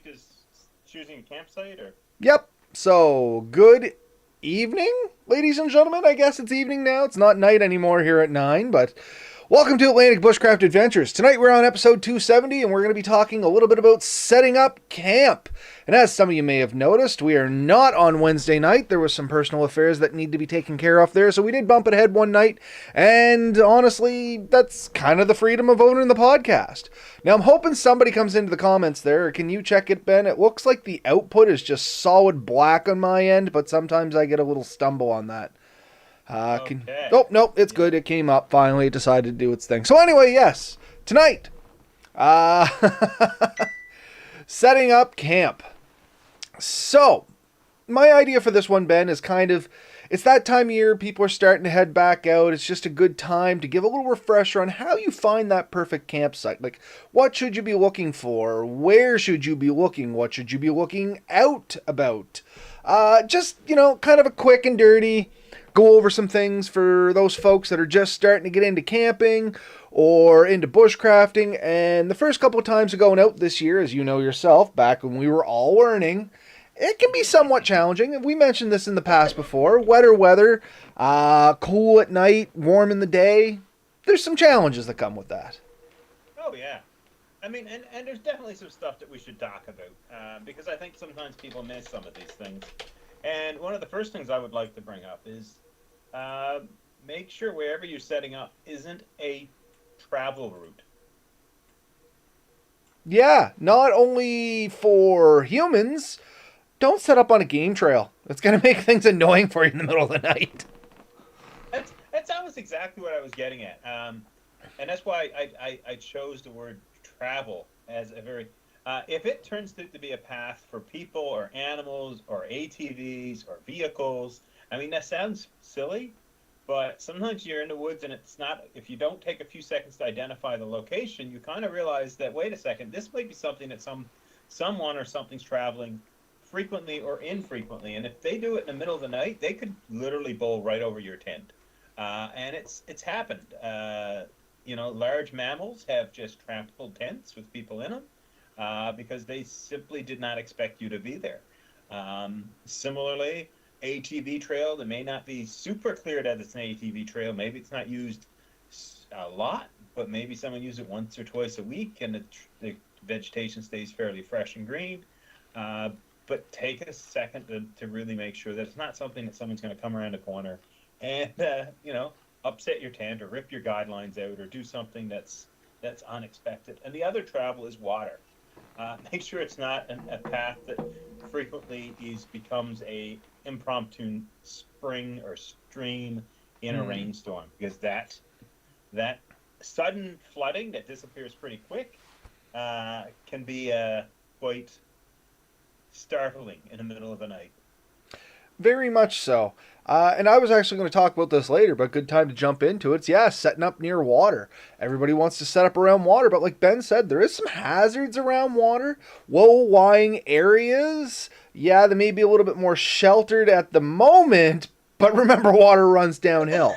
subject is choosing a campsite, or Yep. So, good evening, ladies and gentlemen. I guess it's evening now. It's not night anymore here at 9, but welcome to Atlantic Bushcraft Adventures. Tonight we're on episode 270, and we're going to be talking a little bit about setting up camp. And as some of you may have noticed, we are not on Wednesday night. There was some personal affairs that need to be taken care of there, so we did bump it ahead one night. And honestly, that's kind of the freedom of owning the podcast. Now, I'm hoping somebody comes into the comments there. Can you check it, Ben? It looks like the output is just solid black on my end, but sometimes I get a little stumble on that. okay, Oh, nope, it's yeah, good. It came up. Finally, it decided to do its thing. So anyway, yes, tonight, uh, setting up camp. So, my idea for this one, Ben, is it's that time of year, people are starting to head back out. It's just a good time to give a little refresher on how you find that perfect campsite. Like, what should you be looking for? Where should you be looking? What should you be looking out about? Kind of a quick and dirty go over some things for those folks that are just starting to get into camping or into bushcrafting. And the first couple of times of going out this year, as you know yourself, back when we were all learning, it can be somewhat challenging. We mentioned this in the past before. Wetter weather, cool at night, warm in the day. There's some challenges that come with that. oh yeah. I mean, and there's definitely some stuff that we should talk about because I think sometimes people miss some of these things. And one of the first things I would like to bring up is uh, make sure wherever you're setting up isn't a travel route. Yeah, not only for humans, don't set up on a game trail. It's going to make things annoying for you in the middle of the night. That's almost exactly what I was getting at. And that's why I chose the word travel as a very. If it turns to be a path for people or animals or ATVs or vehicles, I mean, that sounds silly, but sometimes you're in the woods and it's not, if you don't take a few seconds to identify the location, you kind of realize that, wait a second, this might be something that someone or something's traveling frequently or infrequently. And if they do it in the middle of the night, they could literally bowl right over your tent. And it's happened. Large mammals have just trampled tents with people in them because they simply did not expect you to be there. Similarly, ATV trail that may not be super clear that it's an ATV trail. Maybe it's not used a lot, but maybe someone uses it once or twice a week, and the vegetation stays fairly fresh and green. But take a second to really make sure that it's not something that someone's going to come around the corner and upset your tent or rip your guidelines out or do something that's unexpected. And the other travel is water. Make sure it's not a path that frequently becomes a impromptu spring or stream in a Mm. rainstorm, because that sudden flooding that disappears pretty quick can be quite startling in the middle of the night. Very much so. And I was actually going to talk about this later, but good time to jump into it. It's, yeah, setting up near water. Everybody wants to set up around water, but like Ben said, there is some hazards around water. Low-lying areas, yeah, they may be a little bit more sheltered at the moment, but remember, water runs downhill.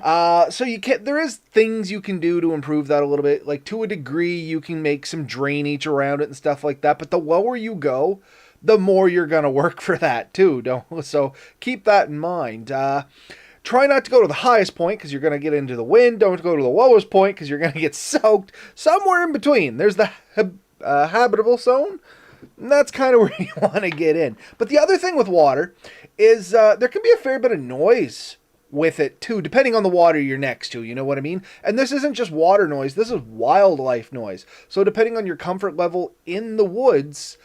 There is things you can do to improve that a little bit. Like, to a degree, you can make some drainage around it and stuff like that, but the lower you go, the more you're going to work for that too. Don't so keep that in mind. Try not to go to the highest point because you're going to get into the wind. Don't go to the lowest point because you're going to get soaked. Somewhere in between, there's the habitable zone. And that's kind of where you want to get in. But the other thing with water is there can be a fair bit of noise with it too, depending on the water you're next to. You know what I mean? And this isn't just water noise. This is wildlife noise. So depending on your comfort level in the woods,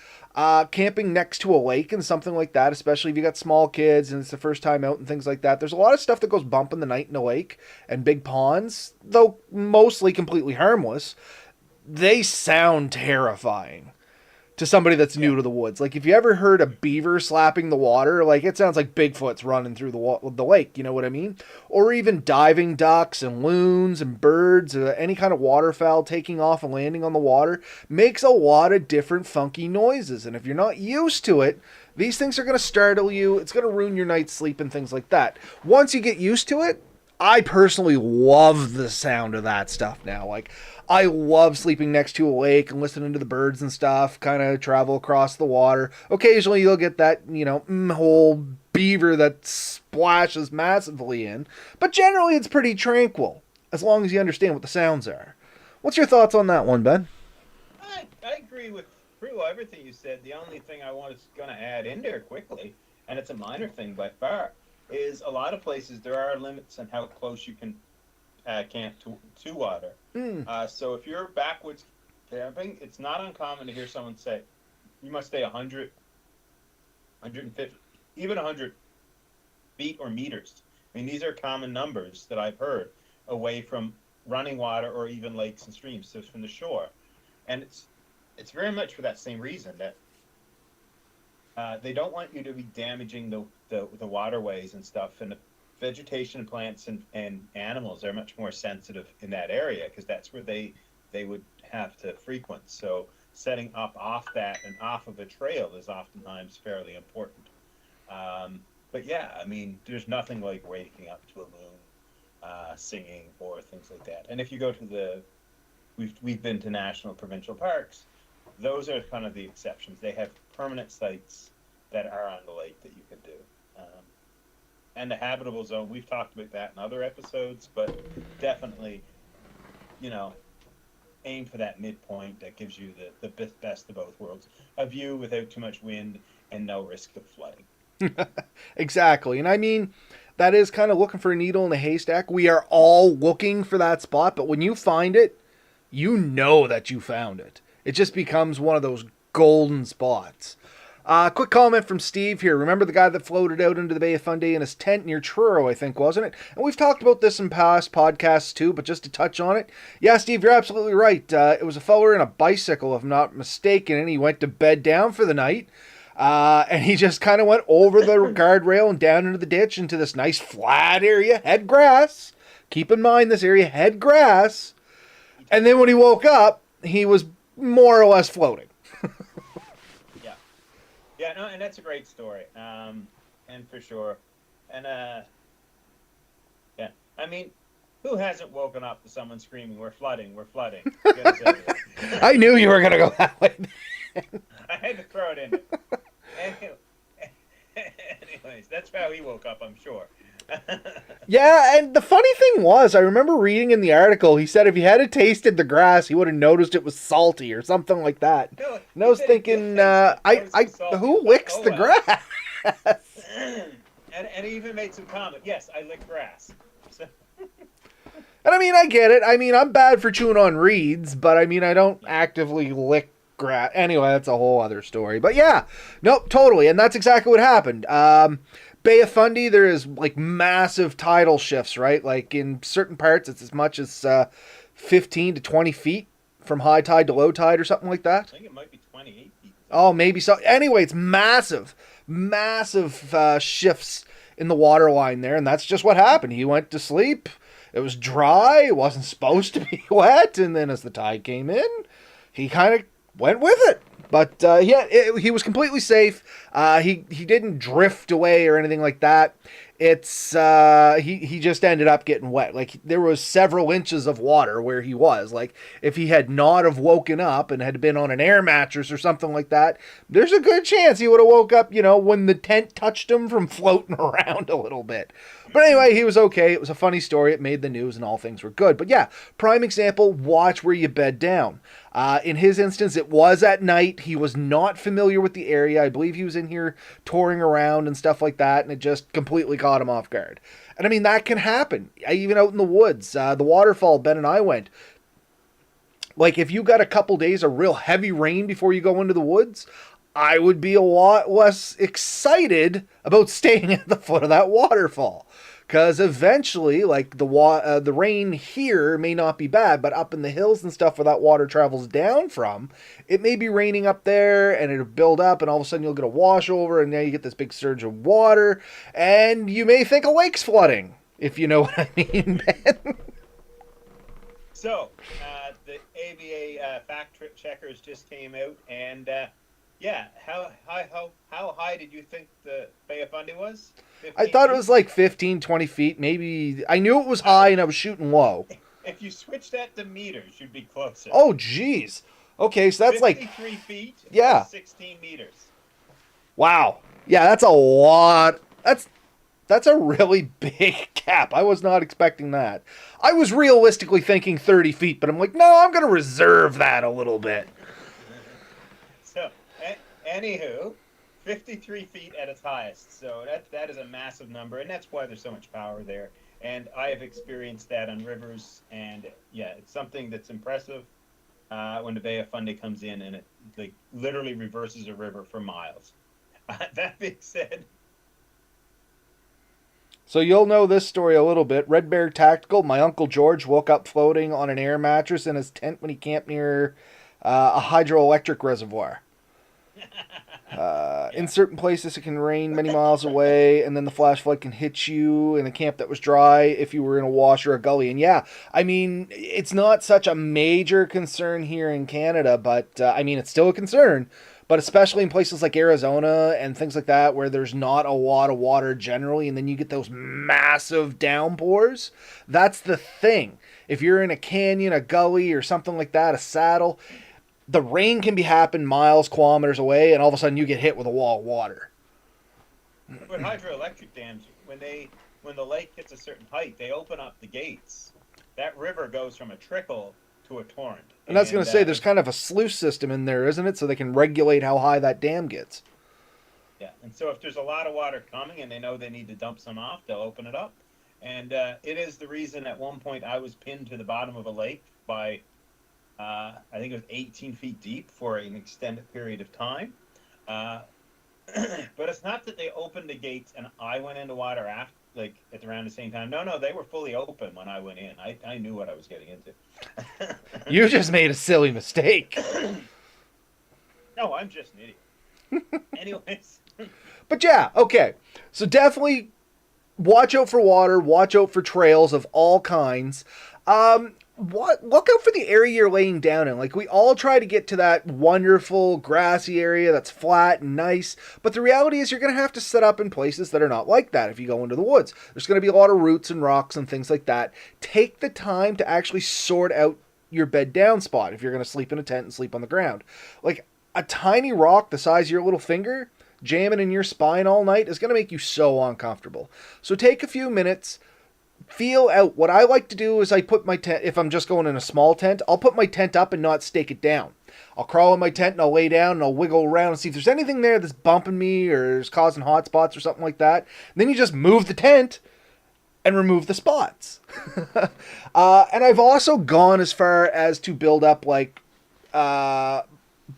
camping next to a lake and something like that, especially if you got small kids and it's the first time out and things like that. There's a lot of stuff that goes bump in the night in a lake and big ponds, though mostly completely harmless. They sound terrifying to somebody that's Yeah. new to the woods. Like, if you ever heard a beaver slapping the water, like, it sounds like Bigfoot's running through the lake, you know what I mean? Or even diving ducks and loons and birds, any kind of waterfowl taking off and landing on the water makes a lot of different funky noises. And if you're not used to it, these things are going to startle you. It's going to ruin your night's sleep and things like that. Once you get used to it, I personally love the sound of that stuff now. Like, I love sleeping next to a lake and listening to the birds and stuff, kind of travel across the water. Occasionally you'll get that, whole beaver that splashes massively in, but generally it's pretty tranquil, as long as you understand what the sounds are. What's your thoughts on that one, Ben? I agree with pretty well everything you said. The only thing I was going to add in there quickly, and it's a minor thing by far, is a lot of places there are limits on how close you can camp to water. So if you're backwoods camping, it's not uncommon to hear someone say, you must stay 100, 150, even 100 feet or meters. I mean, these are common numbers that I've heard away from running water or even lakes and streams, so from the shore. And it's very much for that same reason that they don't want you to be damaging the waterways and stuff, and the vegetation, plants, and animals are much more sensitive in that area because that's where they would have to frequent. So setting up off that and off of a trail is oftentimes fairly important. But yeah, I mean, there's nothing like waking up to a loon singing or things like that. And if you go to we've been to national provincial parks, those are kind of the exceptions. They have permanent sites that are on the lake that you can do. And the habitable zone, we've talked about that in other episodes, but definitely, aim for that midpoint that gives you the best of both worlds. A view without too much wind and no risk of flooding. Exactly. And I mean, that is kind of looking for a needle in a haystack. We are all looking for that spot, but when you find it, you know that you found it. It just becomes one of those golden spots. Quick comment from Steve here. Remember the guy that floated out into the Bay of Fundy in his tent near Truro, I think, wasn't it? And we've talked about this in past podcasts too, but just to touch on it. Yeah, Steve, you're absolutely right. It was a feller in a bicycle, if not mistaken, and he went to bed down for the night. And he just kind of went over the guardrail and down into the ditch into this nice flat area, had grass. Keep in mind this area had grass. And then when he woke up, he was more or less floating. Yeah, no, and that's a great story, and for sure, and yeah, I mean, who hasn't woken up to someone screaming, "We're flooding! We're flooding!" I knew you were gonna go that way. I had to throw it in there. Anyways, that's how he woke up, I'm sure. Yeah, and the funny thing was, I remember reading in the article, he said if he had tasted the grass, he would have noticed it was salty or something like that. No, and I was thinking, who licks the grass? and he even made some comment. Yes, I lick grass. So. And I mean, I get it. I mean, I'm bad for chewing on reeds, but I mean, I don't actively lick grass. Anyway, that's a whole other story. But yeah, nope, totally. And that's exactly what happened. Bay of Fundy, there is like massive tidal shifts, right? Like in certain parts, it's as much as 15 to 20 feet from high tide to low tide or something like that. I think it might be 28 feet. Oh, maybe so. Anyway, it's massive shifts in the water line there. And that's just what happened. He went to sleep. It was dry. It wasn't supposed to be wet. And then as the tide came in, he kind of went with it. But he was completely safe. He didn't drift away or anything like that. It's he just ended up getting wet. Like there was several inches of water where he was. Like if he had not have woken up and had been on an air mattress or something like that, there's a good chance he would have woke up, when the tent touched him from floating around a little bit. But anyway, he was okay. It was a funny story. It made the news and all things were good. But yeah, prime example, watch where you bed down. In his instance, it was at night. He was not familiar with the area. I believe he was in here touring around and stuff like that, and it just completely caught him off guard. And I mean, that can happen. Even out in the woods. The waterfall Ben and I went. Like, if you got a couple days of real heavy rain before you go into the woods, I would be a lot less excited about staying at the foot of that waterfall. Because eventually, like, the rain here may not be bad, but up in the hills and stuff where that water travels down from, it may be raining up there, and it'll build up, and all of a sudden you'll get a washover, and now you get this big surge of water, and you may think a lake's flooding, if you know what I mean, Ben. So, the AVA fact checkers just came out, and Yeah. How high did you think the Bay of Fundy was? I 15 thought it feet. was like 15, 20 feet. Maybe I knew it was I high would. and I was shooting low. If you switch that to meters, you'd be closer. Oh, geez. Okay, so that's like, 53 feet was yeah. 16 meters. Wow. Yeah, that's a lot. That's a really big gap. I was not expecting that. I was realistically thinking 30 feet, but I'm like, no, I'm going to reserve that a little bit. So, anywho, 53 feet at its highest. So that is a massive number, and that's why there's so much power there. And I have experienced that on rivers, and yeah, it's something that's impressive when the Bay of Fundy comes in and it like literally reverses a river for miles. That being said, So you'll know this story a little bit. Red Bear Tactical. My uncle George woke up floating on an air mattress in his tent when he camped near a hydroelectric reservoir. In yeah, certain places, it can rain many miles away, and then the flash flood can hit you in a camp that was dry if you were in a wash or a gully. And yeah, I mean, it's not such a major concern here in Canada, but I mean, it's still a concern. But especially in places like Arizona and things like that, where there's not a lot of water generally, and then you get those massive downpours, that's the thing. If you're in a canyon, a gully, or something like that, a saddle, the rain can be happen miles, kilometers away, and all of a sudden you get hit with a wall of water. but hydroelectric dams, when the lake hits a certain height, they open up the gates. That river goes from a trickle to a torrent, And I was going and to say, there's kind of a sluice system in there, isn't it? So they can regulate how high that dam gets. yeah, and so if there's a lot of water coming and they know they need to dump some off, they'll open it up. And it is the reason at one point I was pinned to the bottom of a lake by, I think it was 18 feet deep for an extended period of time. Uh, but it's not that they opened the gates and I went into water after, like at around the same time. No, no, they were fully open when I went in. I knew what I was getting into. You just made a silly mistake. No, I'm just an idiot. Anyways, But yeah, okay. So definitely watch out for water, watch out for trails of all kinds. Look out for the area you're laying down in. Like we all try to get to that wonderful grassy area that's flat and nice, but the reality is you're going to have to set up in places that are not like that if you go into the woods. There's going to be a lot of roots and rocks and things like that. Take the time to actually sort out your bed down spot if you're going to sleep in a tent and sleep on the ground. Like a tiny rock the size of your little finger jamming in your spine all night is going to make you so uncomfortable. So take a few minutes, feel out. What I like to do is I put my tent, if I'm just going in a small tent, I'll put my tent up and not stake it down. I'll crawl in my tent and I'll lay down and I'll wiggle around and see if there's anything there that's bumping me or is causing hot spots or something like that. And then you just move the tent and remove the spots. And I've also gone as far as to build up like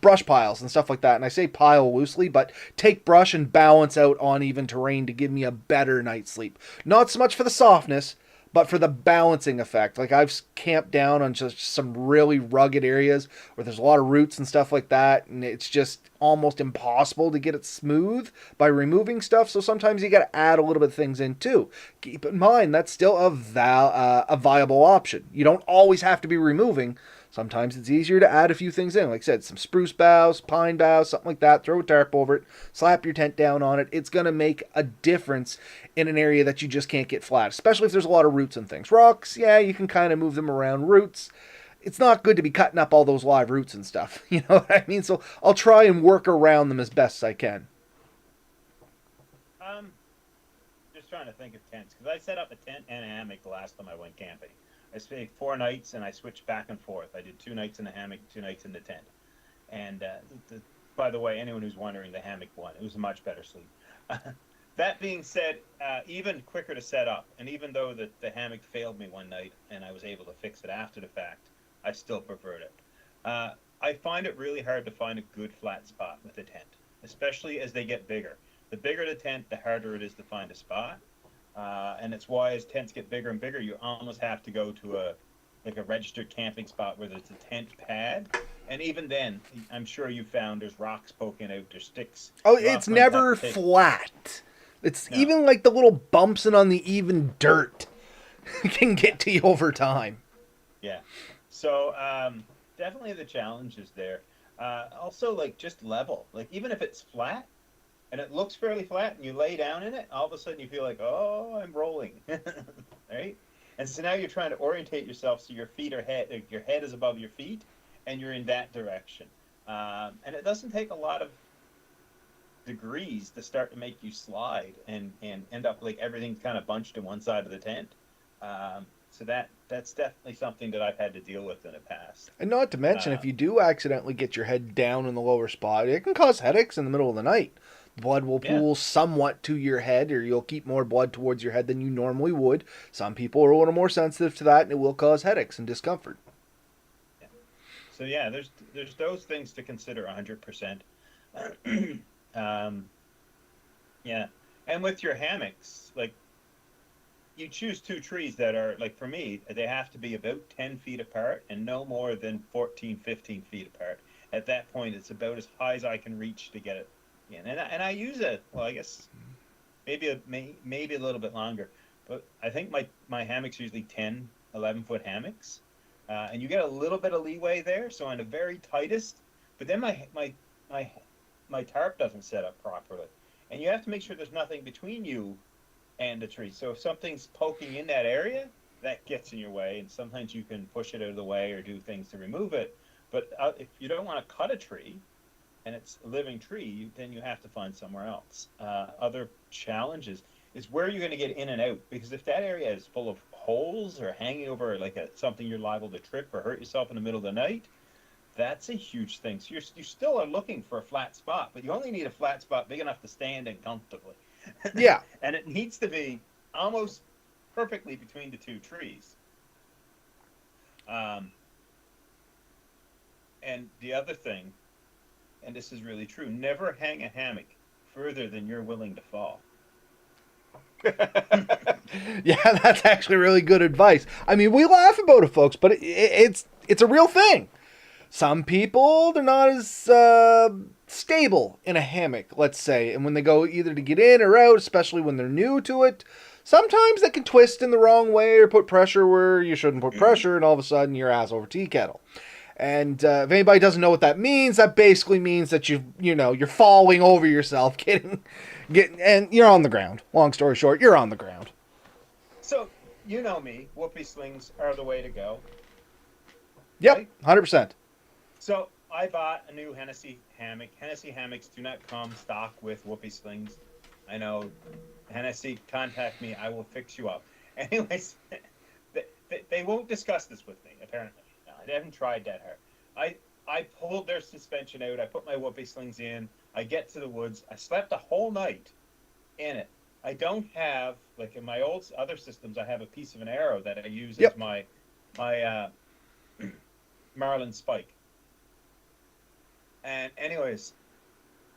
brush piles and stuff like that. And I say pile loosely, but take brush and balance out uneven terrain to give me a better night's sleep. Not so much for the softness, but for the balancing effect. Like I've camped down on just some really rugged areas where there's a lot of roots and stuff like that, and it's just almost impossible to get it smooth by removing stuff. So sometimes you got to add a little bit of things in too. Keep in mind that's still a viable option. You don't always have to be removing. Sometimes it's easier to add a few things in. Like I said, some spruce boughs, pine boughs, something like that. Throw a tarp over it, slap your tent down on it. It's going to make a difference in an area that you just can't get flat, especially if there's a lot of roots and things. Rocks, yeah, you can kind of move them around. Roots, it's not good to be cutting up all those live roots and stuff. You know what I mean? So I'll try and work around them as best I can. um, just trying to think of tents because I set up a tent and a hammock the last time I went camping. I stayed 4 nights and I switched back and forth. I did 2 nights in the hammock, 2 nights in the tent. And by the way, anyone who's wondering, the hammock won. It was a much better sleep. That being said, even quicker to set up. And even though the hammock failed me one night and I was able to fix it after the fact, I still preferred it. I find it really hard to find a good flat spot with a tent, especially as they get bigger. The bigger the tent, the harder it is to find a spot. And it's why as tents get bigger and bigger, you almost have to go to a registered camping spot where there's a tent pad. And even then, I'm sure you found there's rocks poking out, there's sticks. Oh, it's never flat. It's No. even like the little bumps and on the even dirt can get to you over time. Yeah. So definitely the challenge is there. Also, like just level. Like even if it's flat and it looks fairly flat, and you lay down in it, all of a sudden you feel like, oh, I'm rolling, right? And so now you're trying to orientate yourself so your feet are head, your head is above your feet, and you're in that direction. And it doesn't take a lot of degrees to start to make you slide and end up like everything's kind of bunched in one side of the tent. So that's definitely something that I've had to deal with in the past. And not to mention, Uh, if you do accidentally get your head down in the lower spot, it can cause headaches in the middle of the night. Blood will yeah, pool somewhat to your head, or you'll keep more blood towards your head than you normally would. Some people are a little more sensitive to that, and it will cause headaches and discomfort. yeah. So yeah, there's those things to consider 100%. um, yeah, and with your hammocks, like you choose two trees that are like for me, they have to be about 10 feet apart and no more than 14, 15 feet apart. At that point, it's about as high as I can reach to get it in. And I use it, well, I guess maybe a little bit longer, but I think my hammocks usually 10, 11-foot hammocks. And you get a little bit of leeway there. So on the very tightest, but then my, my tarp doesn't set up properly. And you have to make sure there's nothing between you and the tree. So if something's poking in that area, that gets in your way, and sometimes you can push it out of the way or do things to remove it. But if you don't want to cut a tree and it's a living tree, then you have to find somewhere else. Other challenges is where you're going to get in and out, because if that area is full of holes or hanging over like something you're liable to trip or hurt yourself in the middle of the night, that's a huge thing. So you still are looking for a flat spot, but you only need a flat spot big enough to stand in comfortably. Yeah, And it needs to be almost perfectly between the two trees. Um, and the other thing, and this is really true, never hang a hammock further than you're willing to fall. yeah, that's actually really good advice. I mean, we laugh about it, folks, but it's a real thing. Some people they're not as stable in a hammock, let's say, and when they go either to get in or out, especially when they're new to it, sometimes they can twist in the wrong way or put pressure where you shouldn't put pressure, and all of a sudden you're ass over tea kettle. And if anybody doesn't know what that means, that basically means that you're falling over yourself, getting, and you're on the ground. Long story short, you're on the ground. So, you know me, whoopee slings are the way to go, Yep, right? 100%. So, I bought a new Hennessy hammock. Hennessy hammocks do not come stock with whoopee slings. I know, Hennessy, contact me. I will fix you up. Anyways, they won't discuss this with me, apparently. No, I haven't tried that hard. I pulled their suspension out. I put my whoopee slings in. I get to the woods. I slept a whole night in it. I don't have, like in my old other systems, I have a piece of an arrow that I use as Yep. my marlin spike. And anyways,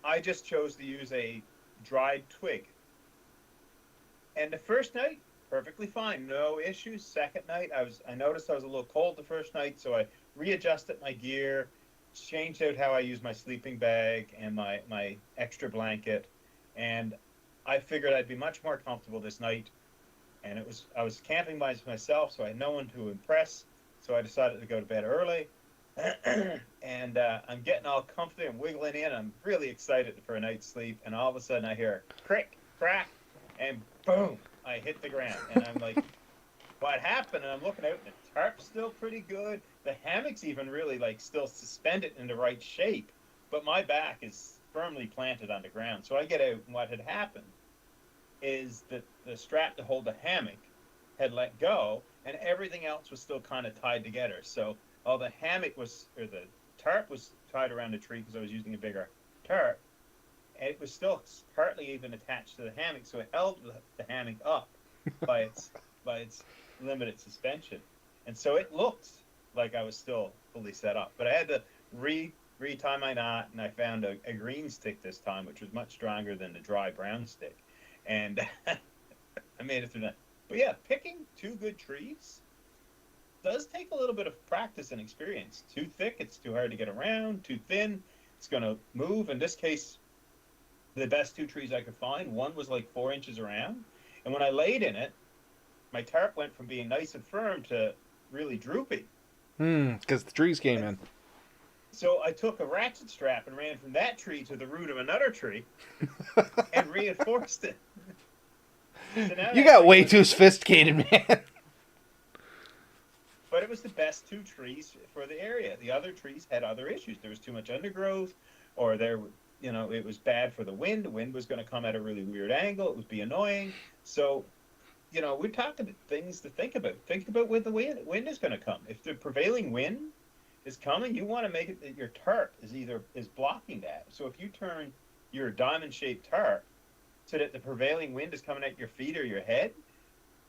I just chose to use a dried twig. And the first night, perfectly fine, no issues. Second night, I noticed I was a little cold the first night, so I readjusted my gear, changed out how I use my sleeping bag and my extra blanket, and I figured I'd be much more comfortable this night. And I was camping by myself, so I had no one to impress. So I decided to go to bed early. And I'm getting all comfy and wiggling in. I'm really excited for a night's sleep, and all of a sudden I hear a crick, crack, and boom! I hit the ground, and I'm like, "What happened?" And I'm looking out, and the tarp's still pretty good. The hammock's even really like still suspended in the right shape, but my back is firmly planted on the ground. So I get out, and what had happened is that the strap to hold the hammock had let go, and everything else was still kind of tied together. So all the hammock was, or the tarp was tied around the tree because I was using a bigger tarp, and it was still partly even attached to the hammock, so it held the hammock up by its limited suspension, and so it looked like I was still fully set up. But I had to retie my knot, and I found a green stick this time, which was much stronger than the dry brown stick, and I made it through that. But yeah, picking two good trees does take a little bit of practice and experience. Too thick, it's too hard to get around. Too thin, it's going to move. In this case, the best two trees I could find, one was like 4 inches around. And when I laid in it, my tarp went from being nice and firm to really droopy. Because the trees came And in. So I took a ratchet strap and ran from that tree to the root of another tree and reinforced it. So now You that got tree way was too resistant. sophisticated, man. But it was the best two trees for the area. The other trees had other issues. There was too much undergrowth, or it was bad for the wind. The wind was going to come at a really weird angle. It would be annoying. So, we're talking things to think about. Think about where the wind is going to come. If the prevailing wind is coming, you want to make it that your tarp is blocking that. So if you turn your diamond-shaped tarp so that the prevailing wind is coming at your feet or your head,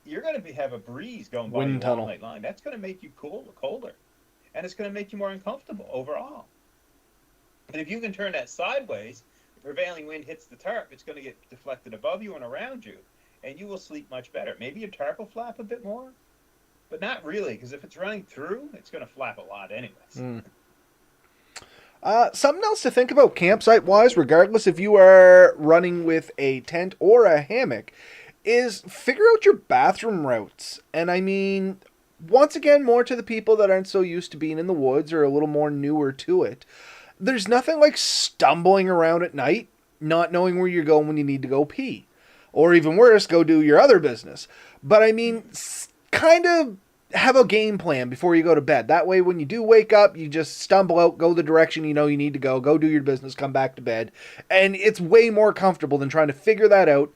you're going to have a breeze going by Wind you all tunnel. night long. That's going to make you colder, and it's going to make you more uncomfortable overall. And if you can turn that sideways, the prevailing wind hits the tarp, it's going to get deflected above you and around you, and you will sleep much better. Maybe your tarp will flap a bit more, but not really, because if it's running through, it's going to flap a lot anyways. Mm. Something else to think about campsite wise, regardless if you are running with a tent or a hammock, is figure out your bathroom routes. And I mean, once again, more to the people that aren't so used to being in the woods or a little more newer to it. There's nothing like stumbling around at night, not knowing where you're going when you need to go pee. Or even worse, go do your other business. But I mean, kind of have a game plan before you go to bed. That way, when you do wake up, you just stumble out, go the direction you know you need to go do your business, come back to bed. And it's way more comfortable than trying to figure that out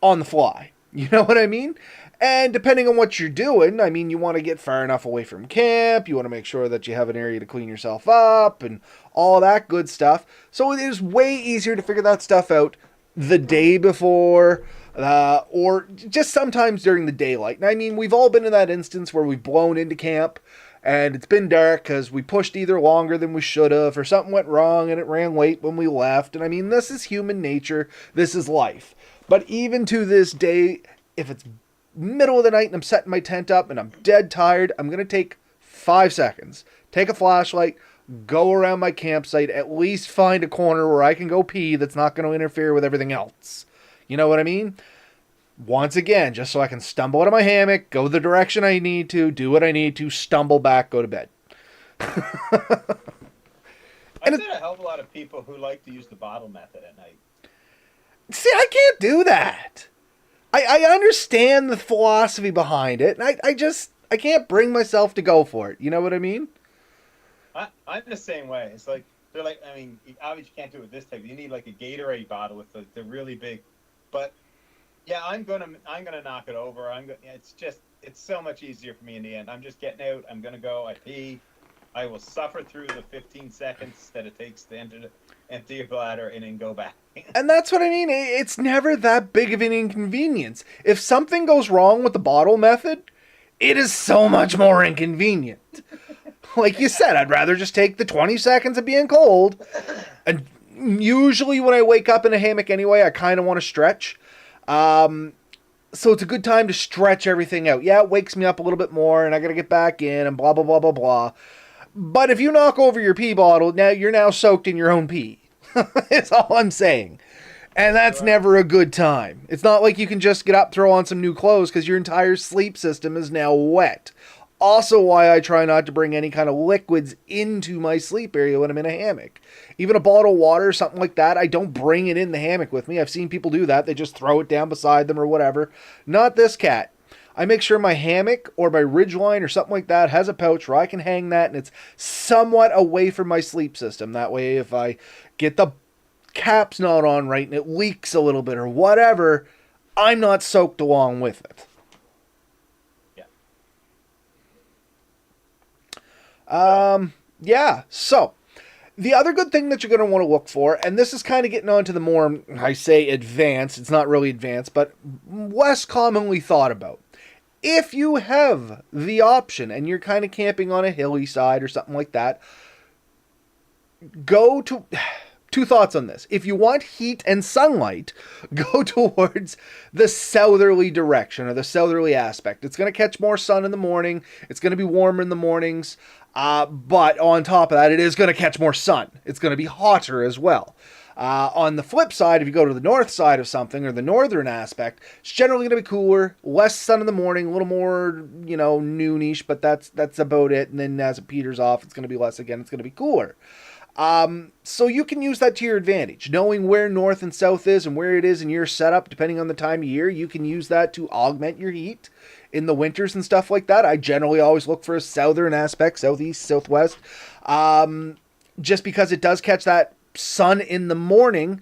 on the fly. You know what I mean? And depending on what you're doing, I mean, you want to get far enough away from camp. You want to make sure that you have an area to clean yourself up and all that good stuff. So it is way easier to figure that stuff out the day before, or just sometimes during the daylight. And I mean, we've all been in that instance where we've blown into camp and it's been dark because we pushed either longer than we should have, or something went wrong and it ran late when we left. And I mean, this is human nature. This is life. But even to this day, if it's middle of the night and I'm setting my tent up and I'm dead tired, I'm going to take 5 seconds, take a flashlight, go around my campsite, at least find a corner where I can go pee that's not going to interfere with everything else. You know what I mean? Once again, just so I can stumble out of my hammock, go the direction I need to, do what I need to, stumble back, go to bed. I've seen a hell of a lot of people who like to use the bottle method at night. See, I can't do that. I understand the philosophy behind it, and I can't bring myself to go for it. You know what I mean? I'm the same way. It's like they're like, I mean, obviously you can't do it with this type. You need like a Gatorade bottle with the really big. But yeah, I'm gonna knock it over. It's so much easier for me in the end. I'm just getting out. I'm gonna go. I pee. I will suffer through the 15 seconds that it takes to empty your bladder and then go back. And that's what I mean. It's never that big of an inconvenience. If something goes wrong with the bottle method, it is so much more inconvenient. Like you said, I'd rather just take the 20 seconds of being cold. And usually when I wake up in a hammock anyway, I kind of want to stretch. So it's a good time to stretch everything out. Yeah, it wakes me up a little bit more and I got to get back in and blah, blah, blah, blah, blah. But if you knock over your pee bottle, now you're now soaked in your own pee. That's all I'm saying. And that's never a good time. It's not like you can just get up, throw on some new clothes because your entire sleep system is now wet. Also why I try not to bring any kind of liquids into my sleep area when I'm in a hammock. Even a bottle of water or something like that, I don't bring it in the hammock with me. I've seen people do that. They just throw it down beside them or whatever. Not this cat. I make sure my hammock or my ridgeline or something like that has a pouch where I can hang that and it's somewhat away from my sleep system. That way if I get the cap's not on right and it leaks a little bit or whatever, I'm not soaked along with it. Yeah. So the other good thing that you're going to want to look for, and this is kind of getting on to the more, I say advanced, it's not really advanced, but less commonly thought about. If you have the option and you're kind of camping on a hilly side or something like that, go to... Two thoughts on this. If you want heat and sunlight, go towards the southerly direction or the southerly aspect. It's going to catch more sun in the morning. It's going to be warmer in the mornings. But on top of that, it is going to catch more sun. It's going to be hotter as well. On the flip side, if you go to the north side of something or the northern aspect, it's generally going to be cooler, less sun in the morning, a little more, noonish, but that's about it. And then as it peters off, it's going to be less again. It's going to be cooler. So you can use that to your advantage. Knowing where north and south is and where it is in your setup, depending on the time of year, you can use that to augment your heat in the winters and stuff like that. I generally always look for a southern aspect, southeast, southwest, just because it does catch that sun in the morning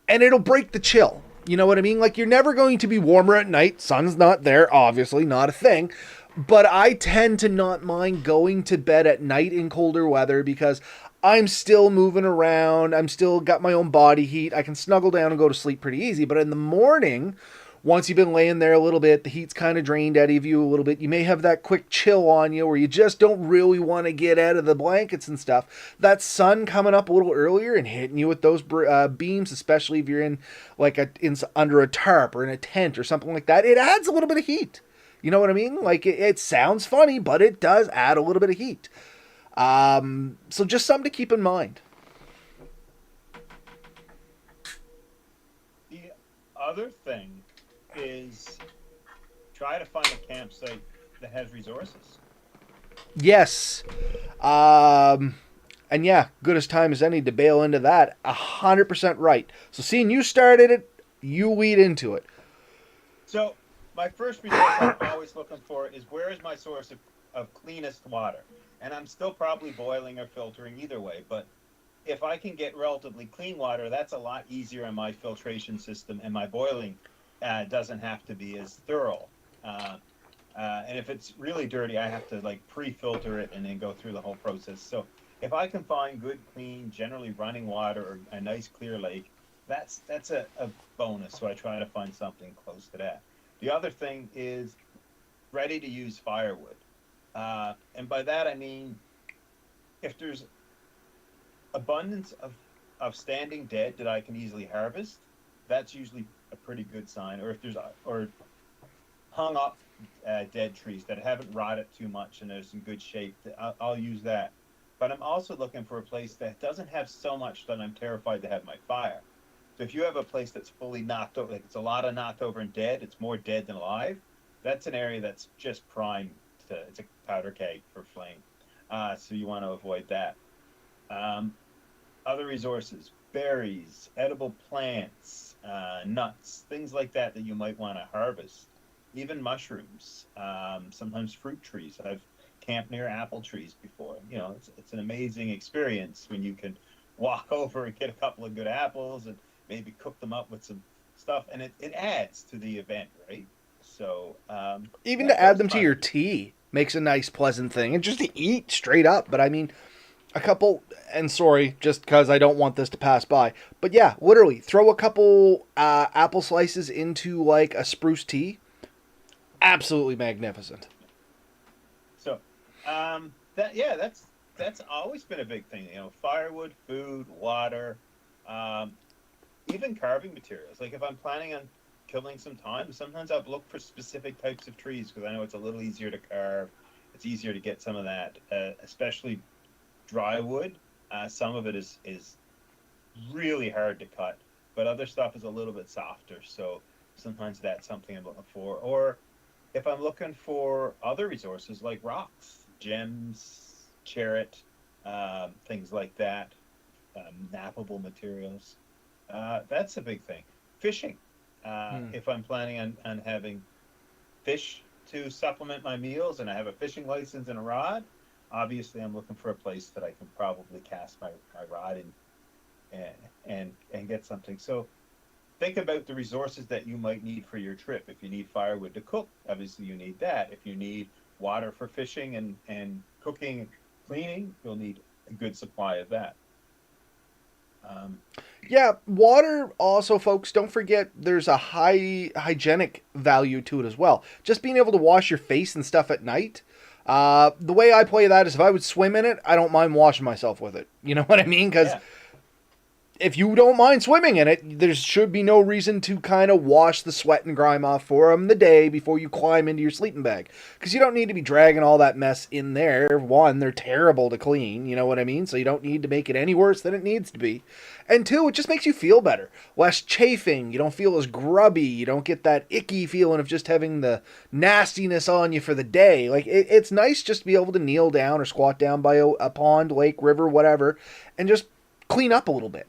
and it'll break the chill. You know what I mean? Like, you're never going to be warmer at night. Sun's not there, obviously, not a thing. But I tend to not mind going to bed at night in colder weather because I'm still moving around. I'm still got my own body heat. I can snuggle down and go to sleep pretty easy. But in the morning, once you've been laying there a little bit, the heat's kind of drained out of you a little bit. You may have that quick chill on you where you just don't really want to get out of the blankets and stuff. That sun coming up a little earlier and hitting you with those beams, especially if you're in like under a tarp or in a tent or something like that, it adds a little bit of heat. You know what I mean? Like, it sounds funny, but it does add a little bit of heat. So just something to keep in mind. The other thing is try to find a campsite that has resources. Yes. And yeah, good as time as any to bail into that. 100% right. So seeing you started it, you lead into it. So my first resource I'm always looking for is where is my source of cleanest water? And I'm still probably boiling or filtering either way, but if I can get relatively clean water, that's a lot easier in my filtration system, and my boiling doesn't have to be as thorough. And if it's really dirty, I have to like pre-filter it and then go through the whole process. So if I can find good, clean, generally running water or a nice clear lake, that's a bonus. So I try to find something close to that. The other thing is ready to use firewood. And by that I mean, if there's abundance of standing dead that I can easily harvest, that's usually a pretty good sign. Or if there's or hung up dead trees that haven't rotted too much and there's in good shape, I'll use that. But I'm also looking for a place that doesn't have so much that I'm terrified to have my fire. So if you have a place that's fully knocked over, like it's a lot of knocked over and dead, it's more dead than alive, that's an area that's just primed. It's a powder keg for flame. So you want to avoid that. Other resources, berries, edible plants, nuts, things like that that you might want to harvest. Even mushrooms, sometimes fruit trees. I've camped near apple trees before. You know, it's an amazing experience when you can walk over and get a couple of good apples and maybe cook them up with some stuff. And it adds to the event, right? So even to add them to your tea makes a nice, pleasant thing. And just to eat straight up. But I mean, a couple, and sorry, just because I don't want this to pass by. But yeah, literally, throw a couple apple slices into like a spruce tea. Absolutely magnificent. So that's always been a big thing. You know, firewood, food, water, even carving materials. Like if I'm planning on killing some time, sometimes I'll look for specific types of trees because I know it's a little easier to carve. It's easier to get some of that, especially dry wood. Some of it is really hard to cut, but other stuff is a little bit softer. So sometimes that's something I'm looking for. Or if I'm looking for other resources like rocks, gems, charit, things like that, nappable materials, that's a big thing. Fishing. If I'm planning on having fish to supplement my meals and I have a fishing license and a rod, obviously I'm looking for a place that I can probably cast my rod in and get something. So think about the resources that you might need for your trip. If you need firewood to cook, obviously you need that. If you need water for fishing and cooking and cleaning, you'll need a good supply of that. Yeah, water also, folks, don't forget there's a high hygienic value to it as well. Just being able to wash your face and stuff at night. The way I play that is if I would swim in it, I don't mind washing myself with it. You know what I mean? Because if you don't mind swimming in it, there should be no reason to kind of wash the sweat and grime off for them the day before you climb into your sleeping bag. Because you don't need to be dragging all that mess in there. One, they're terrible to clean, you know what I mean? So you don't need to make it any worse than it needs to be. And two, it just makes you feel better. Less chafing. You don't feel as grubby. You don't get that icky feeling of just having the nastiness on you for the day. Like, it's nice just to be able to kneel down or squat down by a pond, lake, river, whatever, and just clean up a little bit.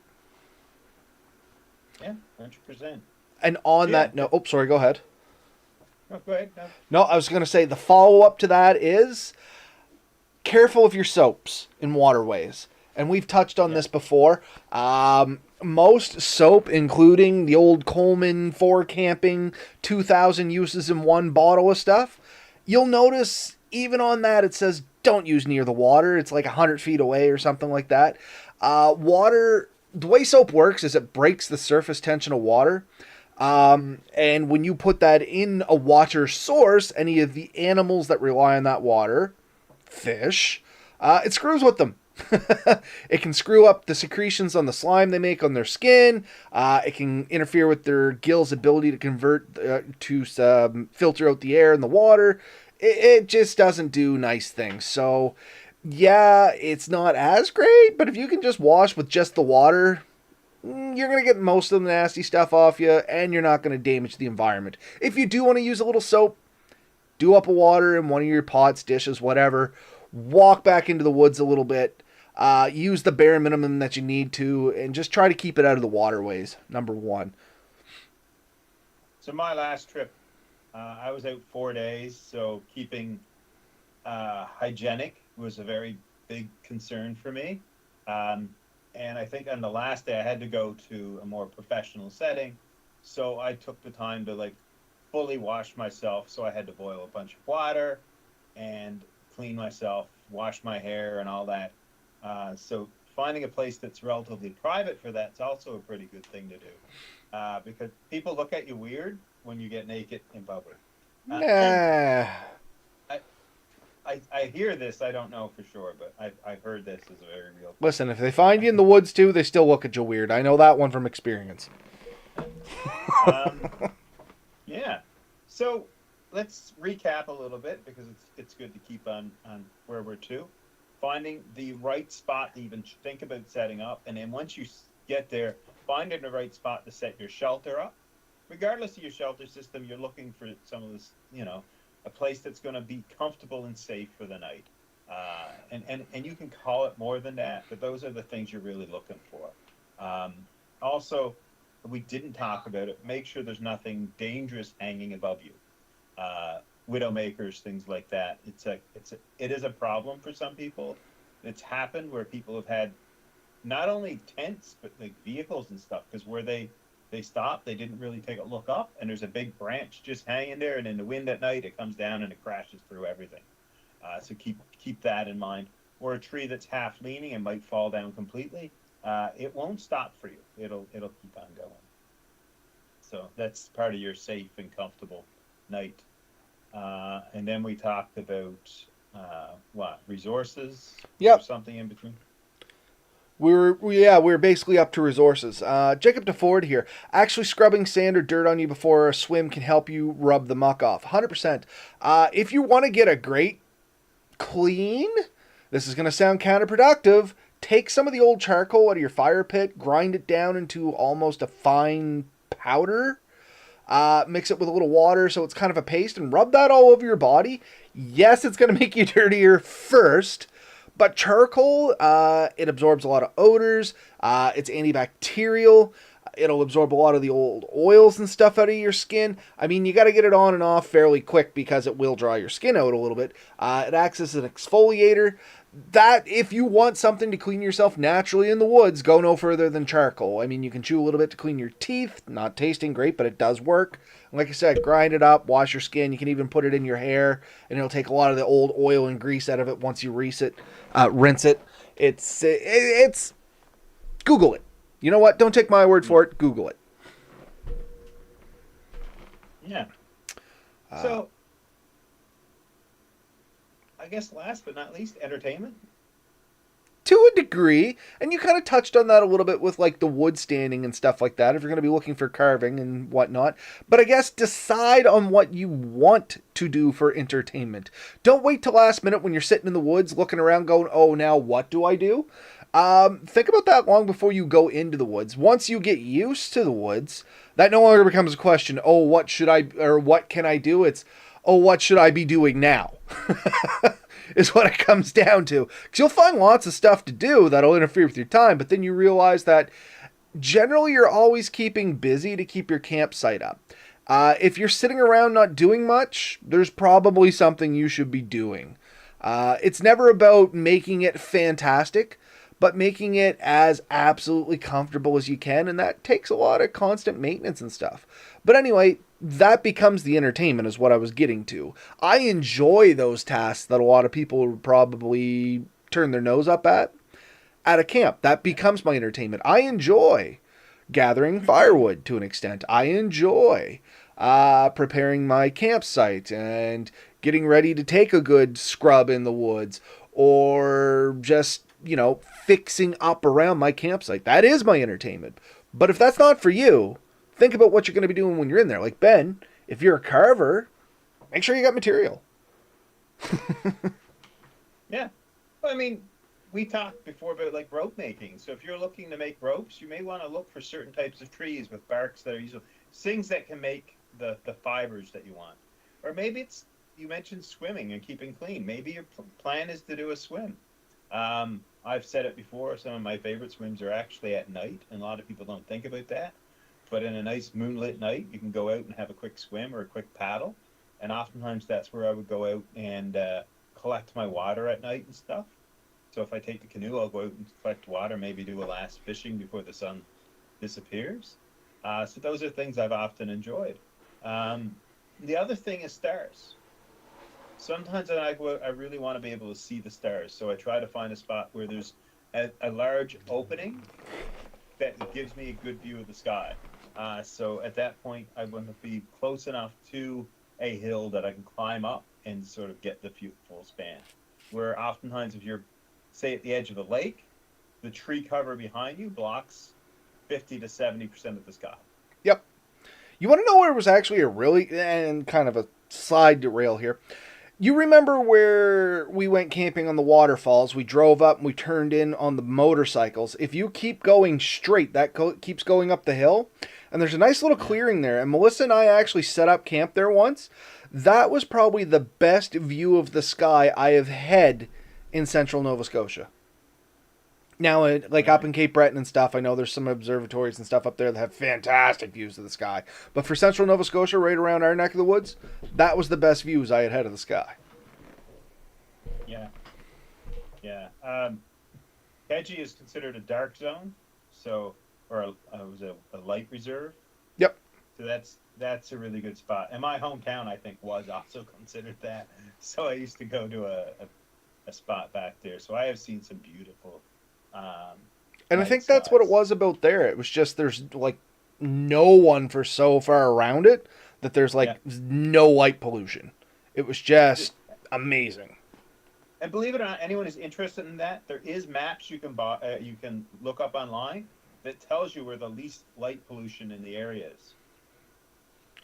Yeah, 100%. And on Yeah. that note, oh, sorry, go ahead. Oh, go ahead. No. No, I was going to say the follow up to that is careful of your soaps in waterways. And we've touched on Yeah. this before. Most soap, including the old Coleman 4 camping 2,000 uses in one bottle of stuff, you'll notice even on that it says don't use near the water. It's like 100 feet away or something like that. Water, the way soap works is it breaks the surface tension of water. And when you put that in a water source, any of the animals that rely on that water, fish, it screws with them. It can screw up the secretions on the slime they make on their skin. It can interfere with their gills' ability to convert to filter out the air in the water. It just doesn't do nice things. So, yeah, it's not as great, but if you can just wash with just the water, you're going to get most of the nasty stuff off you, and you're not going to damage the environment. If you do want to use a little soap, do up a water in one of your pots, dishes, whatever. Walk back into the woods a little bit. Use the bare minimum that you need to, and just try to keep it out of the waterways, number one. So my last trip, I was out 4 days, so keeping hygienic was a very big concern for me. And I think on the last day I had to go to a more professional setting, so I took the time to like fully wash myself. So I had to boil a bunch of water and clean myself, wash my hair, and all that. So finding a place that's relatively private for that's also a pretty good thing to do, because people look at you weird when you get naked in public. And Nah. I hear this. I don't know for sure, but I've heard this is a very real thing. Listen, if they find you in the woods too, they still look at you weird. I know that one from experience. Um, yeah. So let's recap a little bit because it's good to keep on where we're to. Finding the right spot to even think about setting up, and then once you get there, finding the right spot to set your shelter up. Regardless of your shelter system, you're looking for some of this, a place that's going to be comfortable and safe for the night. And you can call it more than that, but those are the things you're really looking for. Also, we didn't talk about it. Make sure there's nothing dangerous hanging above you. Widowmakers, things like that. It is a problem for some people. It's happened where people have had not only tents but like vehicles and stuff, because where they stopped, they didn't really take a look up, and there's a big branch just hanging there, and in the wind at night, it comes down and it crashes through everything. So keep that in mind. Or a tree that's half leaning and might fall down completely. It won't stop for you. It'll keep on going. So that's part of your safe and comfortable night. And then we talked about resources. Yep. Or something in between. We're basically up to resources. Jacob DeFord here. Actually, scrubbing sand or dirt on you before a swim can help you rub the muck off. 100%. If you want to get a great clean, this is going to sound counterproductive. Take some of the old charcoal out of your fire pit, grind it down into almost a fine powder. Mix it with a little water so it's kind of a paste, and rub that all over your body. Yes, it's going to make you dirtier first, but charcoal, it absorbs a lot of odors. It's antibacterial. It'll absorb a lot of the old oils and stuff out of your skin. I mean, you got to get it on and off fairly quick because it will dry your skin out a little bit. It acts as an exfoliator. That, if you want something to clean yourself naturally in the woods, go no further than charcoal. I mean, you can chew a little bit to clean your teeth. Not tasting great, but it does work. Like I said, grind it up, wash your skin. You can even put it in your hair, and it'll take a lot of the old oil and grease out of it once you rinse it. It's Google it. You know what? Don't take my word for it. Google it. Yeah. So, I guess last but not least, entertainment. to a degree, and you kind of touched on that a little bit with like the wood standing and stuff like that if you're going to be looking for carving and whatnot. But I guess decide on what you want to do for entertainment. Don't wait till last minute when you're sitting in the woods looking around going, oh, now what do I do? Think about that long before you go into the woods. Once you get used to the woods, that no longer becomes a question, oh, what should I, or what can I do? It's, oh, what should I be doing now? Is what it comes down to. Because you'll find lots of stuff to do that'll interfere with your time, but then you realize that generally you're always keeping busy to keep your campsite up. If you're sitting around not doing much, there's probably something you should be doing. It's never about making it fantastic, but making it as absolutely comfortable as you can, and that takes a lot of constant maintenance and stuff. But anyway, that becomes the entertainment is what I was getting to. I enjoy those tasks that a lot of people would probably turn their nose up at a camp. That becomes my entertainment. I enjoy gathering firewood to an extent. I enjoy preparing my campsite and getting ready to take a good scrub in the woods, or just, fixing up around my campsite. That is my entertainment. But if that's not for you, think about what you're going to be doing when you're in there. Like Ben, if you're a carver, make sure you got material. Yeah. Well, I mean, we talked before about like rope making. So if you're looking to make ropes, you may want to look for certain types of trees with barks that are useful, things that can make the fibers that you want. Or maybe it's, you mentioned swimming and keeping clean. Maybe your plan is to do a swim. I've said it before, some of my favorite swims are actually at night, and a lot of people don't think about that. But in a nice moonlit night, you can go out and have a quick swim or a quick paddle. And oftentimes that's where I would go out and collect my water at night and stuff. So if I take the canoe, I'll go out and collect water, maybe do a last fishing before the sun disappears. So those are things I've often enjoyed. The other thing is stars. Sometimes I really want to be able to see the stars, so I try to find a spot where there's a large opening that gives me a good view of the sky. So at that point, I want to be close enough to a hill that I can climb up and sort of get the full span. Where oftentimes if you're, say, at the edge of a lake, the tree cover behind you blocks 50 to 70% of the sky. Yep. You want to know where it was actually a really, and kind of a side derail here. You remember where we went camping on the waterfalls? We drove up and we turned in on the motorcycles. If you keep going straight, that keeps going up the hill. And there's a nice little clearing there. And Melissa and I actually set up camp there once. That was probably the best view of the sky I have had in central Nova Scotia. Now, like up in Cape Breton and stuff, I know there's some observatories and stuff up there that have fantastic views of the sky. But for central Nova Scotia, right around our neck of the woods, that was the best views I had of the sky. Yeah. Yeah. Keji is considered a dark zone, so, or was a light reserve. Yep. So that's a really good spot. And my hometown, I think, was also considered that. So I used to go to a spot back there. So I have seen some beautiful. And I think that's what it was about there. It was just there's like no one for so far around it that there's like no light pollution. It was just amazing. And believe it or not, anyone who's interested in that, there is maps you can buy, you can look up online that tells you where the least light pollution in the area is.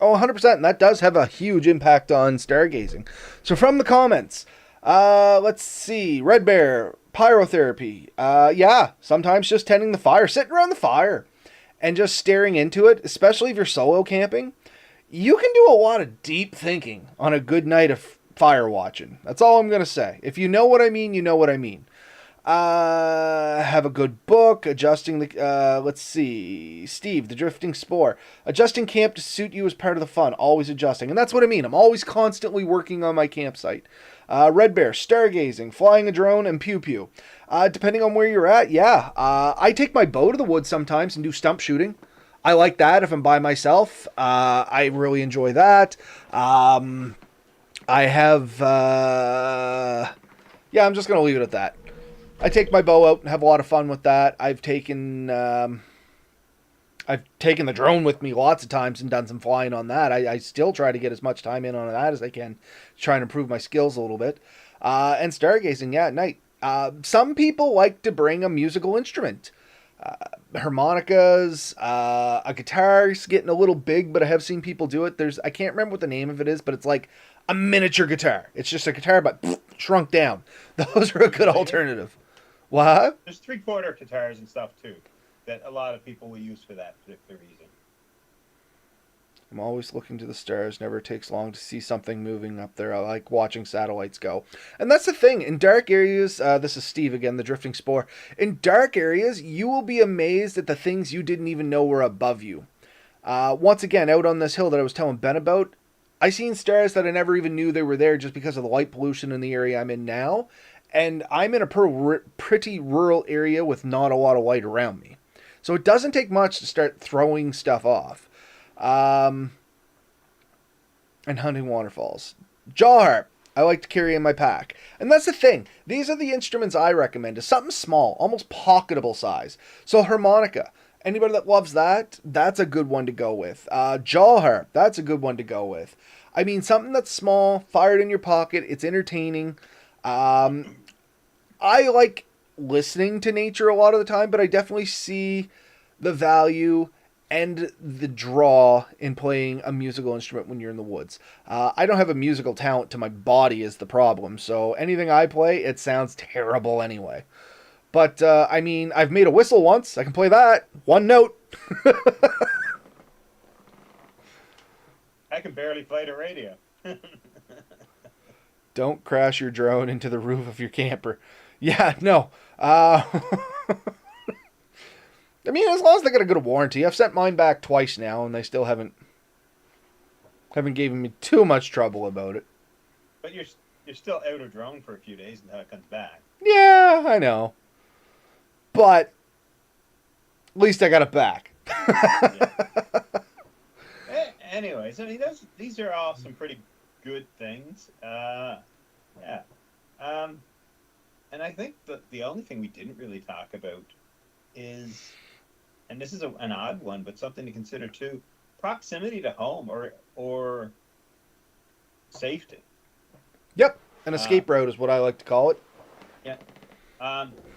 Oh, 100%. And that does have a huge impact on stargazing. So from the comments, let's see. Red Bear, pyrotherapy. Yeah, sometimes just tending the fire, sitting around the fire and just staring into it, especially if you're solo camping. You can do a lot of deep thinking on a good night of fire watching. That's all I'm going to say. If you know what I mean, you know what I mean. Have a good book, adjusting the, let's see, Steve, the Drifting Spore. Adjusting camp to suit you is part of the fun, always adjusting. And that's what I mean. I'm always constantly working on my campsite. Red Bear, stargazing, flying a drone, and pew-pew. Depending on where you're at, yeah. I take my bow to the woods sometimes and do stump shooting. I like that if I'm by myself. I really enjoy that. I have, yeah, I'm just going to leave it at that. I take my bow out and have a lot of fun with that. I've taken the drone with me lots of times and done some flying on that. I still try to get as much time in on that as I can, trying to improve my skills a little bit. And stargazing, yeah, at night. Some people like to bring a musical instrument. Harmonicas, a guitar's getting a little big, but I have seen people do it. I can't remember what the name of it is, but it's like a miniature guitar. It's just a guitar, but shrunk down. Those are a good Ukulele. alternative. What? There's three-quarter guitars and stuff too that a lot of people will use for that particular reason. I'm always looking to the stars. Never takes long to see something moving up there. I like watching satellites go. And that's the thing. In dark areas, this is Steve again, the Drifting Spore. In dark areas, you will be amazed at the things you didn't even know were above you. Once again, out on this hill that I was telling Ben about, I seen stars that I never even knew they were there just because of the light pollution in the area I'm in now. And I'm in a pretty rural area with not a lot of light around me. So it doesn't take much to start throwing stuff off. And hunting waterfalls. Jaw harp, I like to carry in my pack. And that's the thing. These are the instruments I recommend. Is something small, almost pocketable size. So harmonica. Anybody that loves that, that's a good one to go with. Jaw harp, that's a good one to go with. I mean, something that's small, fired in your pocket, it's entertaining. I like listening to nature a lot of the time, but I definitely see the value and the draw in playing a musical instrument when you're in the woods. I don't have a musical talent to my body is the problem, so anything I play, it sounds terrible anyway. But, I mean, I've made a whistle once. I can play that. One note. I can barely play the radio. Don't crash your drone into the roof of your camper. Yeah, no. I mean, as long as they got a good warranty. I've sent mine back twice now, and they still haven't given me too much trouble about it. But you're still out of drone for a few days until it comes back. Yeah, I know. But at least I got it back. Yeah. Anyways, I mean, these are all some pretty good things. Yeah. And I think that the only thing we didn't really talk about is, and this is an odd one, but something to consider too, proximity to home or safety. Yep, an escape route is what I like to call it. Yeah.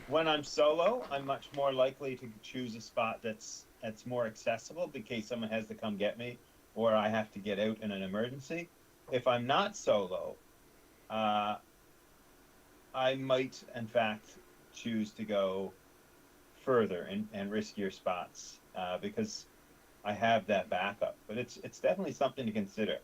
When I'm solo, I'm much more likely to choose a spot that's more accessible in case someone has to come get me or I have to get out in an emergency. If I'm not solo, I might, in fact, choose to go further and riskier spots because I have that backup. But it's definitely something to consider.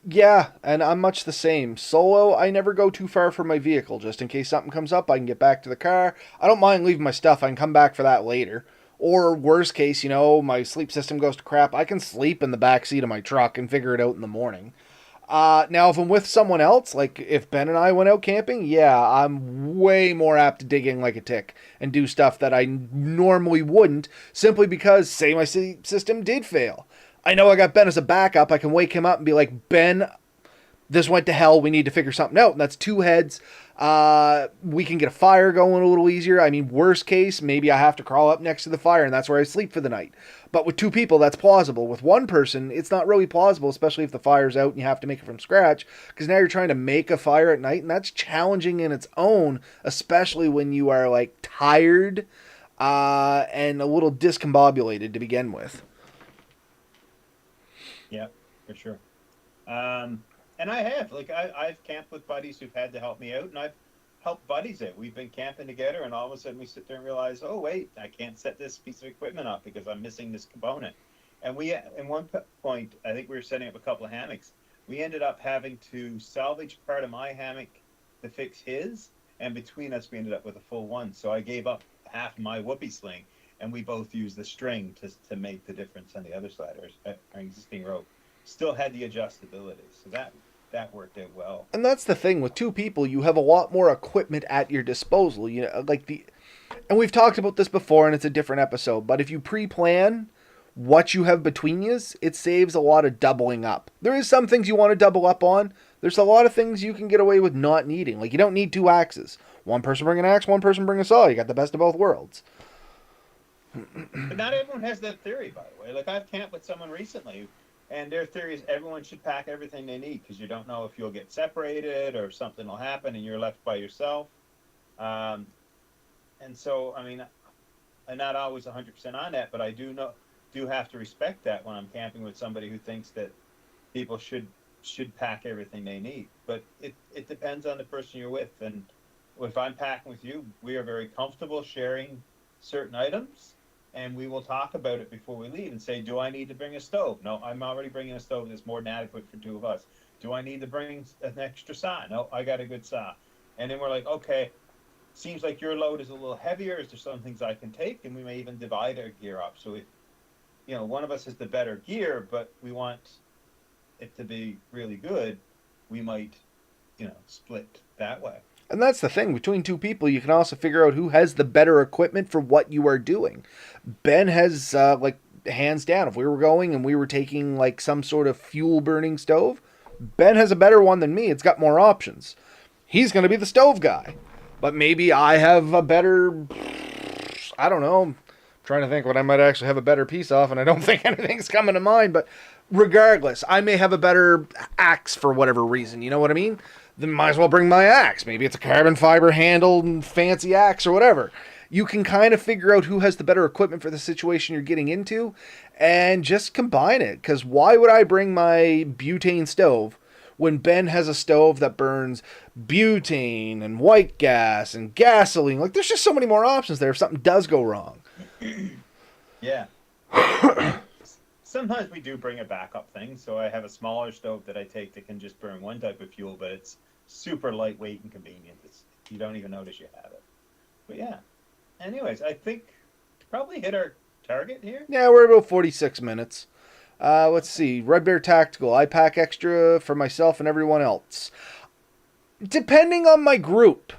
Yeah, and I'm much the same. Solo, I never go too far from my vehicle. Just in case something comes up, I can get back to the car. I don't mind leaving my stuff. I can come back for that later. Or worst case, my sleep system goes to crap. I can sleep in the back seat of my truck and figure it out in the morning. Now, if I'm with someone else, like if Ben and I went out camping, yeah, I'm way more apt to dig in like a tick and do stuff that I normally wouldn't, simply because, say my system did fail. I know I got Ben as a backup. I can wake him up and be like, Ben, this went to hell. We need to figure something out. And that's two heads. We can get a fire going a little easier. I mean, worst case, maybe I have to crawl up next to the fire and that's where I sleep for the night. But with two people, that's plausible. With one person, it's not really plausible, especially if the fire's out and you have to make it from scratch, because now you're trying to make a fire at night, and that's challenging in its own, especially when you are like tired and a little discombobulated to begin with. Yeah, for sure. And I have, like, I've camped with buddies who've had to help me out, and I've helped buddies out. We've been camping together, and all of a sudden we sit there and realize, oh, wait, I can't set this piece of equipment up because I'm missing this component. And we, at one point, I think we were setting up a couple of hammocks. We ended up having to salvage part of my hammock to fix his, and between us, we ended up with a full one. So I gave up half my whoopee sling, and we both used the string to make the difference on the other side, our existing rope. Still had the adjustability, so that worked out well. And that's the thing, with two people, you have a lot more equipment at your disposal. And we've talked about this before, and it's a different episode, but if you pre-plan what you have between you, it saves a lot of doubling up. There is some things you want to double up on. There's a lot of things you can get away with not needing. Like, you don't need two axes. One person bring an axe, one person bring a saw. You got the best of both worlds. But not everyone has that theory, by the way. Like, I've camped with someone recently And their theory is everyone should pack everything they need because you don't know if you'll get separated or if something will happen and you're left by yourself. Um, and so, I mean, I'm not always 100% on that, but I do have to respect that when I'm camping with somebody who thinks that people should pack everything they need. But it depends on the person you're with. And if I'm packing with you, we are very comfortable sharing certain items, and we will talk about it before we leave and say, do I need to bring a stove? No, I'm already bringing a stove that's more than adequate for two of us. Do I need to bring an extra saw? No, I got a good saw. And then we're like, okay, seems like your load is a little heavier. Is there some things I can take? And we may even divide our gear up. So if one of us has the better gear, but we want it to be really good, we might, split that way. And that's the thing. Between two people, you can also figure out who has the better equipment for what you are doing. Ben has, like, hands down, if we were going and we were taking, like, some sort of fuel burning stove, Ben has a better one than me. It's got more options. He's going to be the stove guy. But maybe I have a better. I don't know. I'm trying to think what I might actually have a better piece of, and I don't think anything's coming to mind. But regardless, I may have a better axe for whatever reason. You know what I mean? Then might as well bring my axe. Maybe it's a carbon fiber handled and fancy axe or whatever. You can kind of figure out who has the better equipment for the situation you're getting into and just combine it. Because why would I bring my butane stove when Ben has a stove that burns butane and white gas and gasoline? Like, there's just so many more options there if something does go wrong. Yeah. Sometimes we do bring a backup thing. So I have a smaller stove that I take that can just burn one type of fuel, but it's super lightweight and convenient. You don't even notice you have it. But yeah. Anyways, I think probably hit our target here. Yeah, we're about 46 minutes. Let's see. Red Bear Tactical. I pack extra for myself and everyone else. Depending on my group,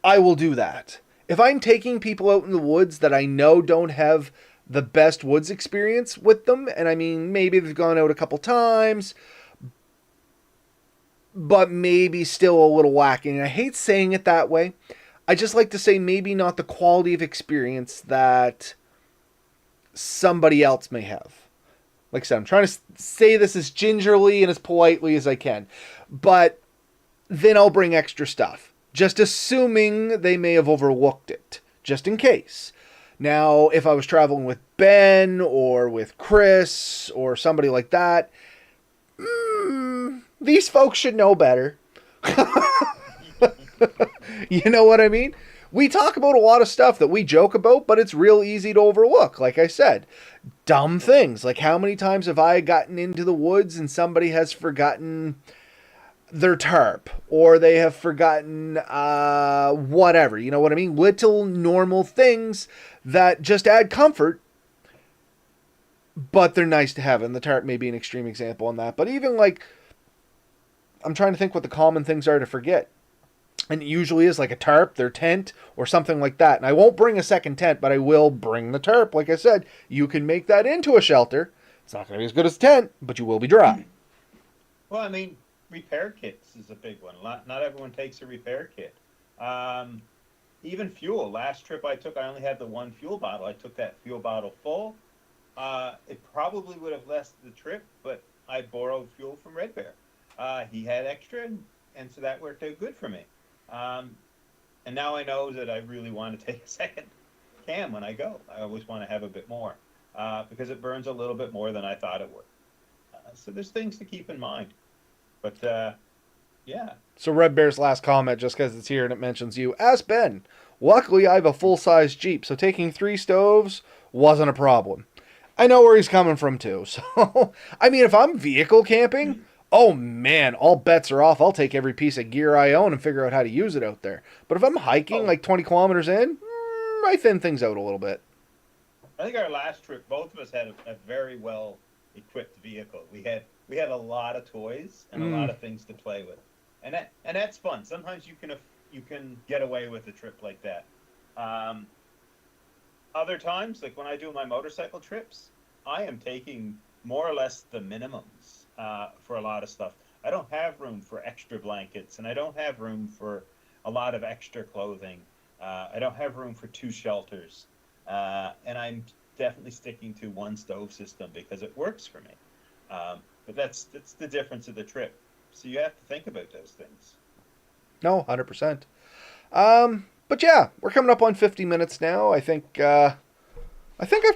I will do that. If I'm taking people out in the woods that I know don't have the best woods experience with them, and I mean, maybe they've gone out a couple times, but maybe still a little lacking. And I hate saying it that way. I just like to say maybe not the quality of experience that somebody else may have. Like I said, I'm trying to say this as gingerly and as politely as I can. But then I'll bring extra stuff. Just assuming they may have overlooked it. Just in case. Now, if I was traveling with Ben or with Chris or somebody like that, these folks should know better. You know what I mean? We talk about a lot of stuff that we joke about, but it's real easy to overlook. Like I said, dumb things. Like how many times have I gotten into the woods and somebody has forgotten their tarp or they have forgotten whatever. You know what I mean? Little normal things that just add comfort, but they're nice to have. And the tarp may be an extreme example on that. But even like, I'm trying to think what the common things are to forget. And it usually is like a tarp, their tent, or something like that. And I won't bring a second tent, but I will bring the tarp. Like I said, you can make that into a shelter. It's not going to be as good as a tent, but you will be dry. Well, I mean, repair kits is a big one. Not everyone takes a repair kit. Even fuel. Last trip I took, I only had the one fuel bottle. I took that fuel bottle full. It probably would have lasted the trip, but I borrowed fuel from Red Bear. He had extra, and so that worked out good for me. And now I know that I really want to take a second cam when I go. I always want to have a bit more because it burns a little bit more than I thought it would. So there's things to keep in mind. But yeah. So Red Bear's last comment, just because it's here and it mentions you, ask Ben. Luckily, I have a full-size Jeep, so taking 3 stoves wasn't a problem. I know where he's coming from, too. So, I mean, if I'm vehicle camping, oh man, all bets are off. I'll take every piece of gear I own and figure out how to use it out there. But if I'm hiking like 20 kilometers in, I thin things out a little bit. I think our last trip, both of us had a very well equipped vehicle. We had a lot of toys and a lot of things to play with, and that's fun. Sometimes you can get away with a trip like that. Other times, like when I do my motorcycle trips, I am taking more or less the minimums for a lot of stuff. I don't have room for extra blankets, and I don't have room for a lot of extra clothing. I don't have room for 2 shelters, and I'm definitely sticking to one stove system because it works for me. But that's the difference of the trip. So you have to think about those things. No, 100%. But yeah, we're coming up on 50 minutes now. I think I've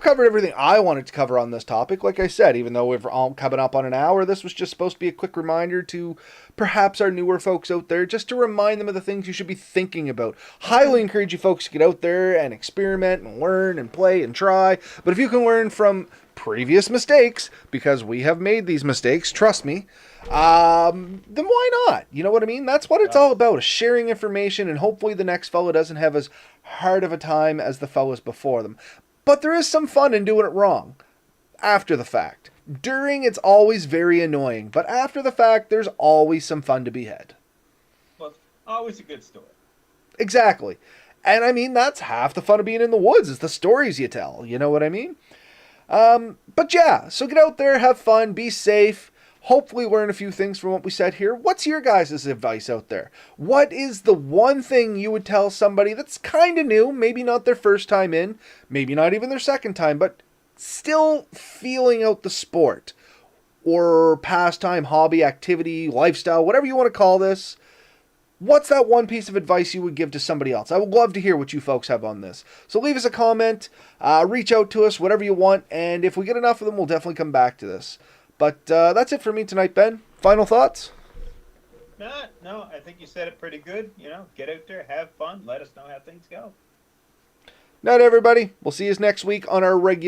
covered everything I wanted to cover on this topic. Like I said, even though we're all coming up on an hour, this was just supposed to be a quick reminder to perhaps our newer folks out there, just to remind them of the things you should be thinking about. Highly encourage you folks to get out there and experiment and learn and play and try. But if you can learn from previous mistakes, because we have made these mistakes, trust me, then why not? You know what I mean? That's what it's all about, is sharing information, and hopefully the next fella doesn't have as hard of a time as the fellas before them. But there is some fun in doing it wrong. After the fact. During, it's always very annoying. But after the fact, there's always some fun to be had. Well, it's always a good story. Exactly. And I mean, that's half the fun of being in the woods, is the stories you tell. You know what I mean? But yeah, so get out there, have fun, be safe. Hopefully learn a few things from what we said here. What's your guys' advice out there? What is the one thing you would tell somebody that's kind of new, maybe not their first time in, maybe not even their second time, but still feeling out the sport or pastime, hobby, activity, lifestyle, whatever you want to call this? What's that one piece of advice you would give to somebody else? I would love to hear what you folks have on this. So leave us a comment, reach out to us, whatever you want, and if we get enough of them, we'll definitely come back to this. But that's it for me tonight, Ben. Final thoughts? No, I think you said it pretty good. You know, get out there, have fun, let us know how things go. Night, everybody. We'll see you next week on our regular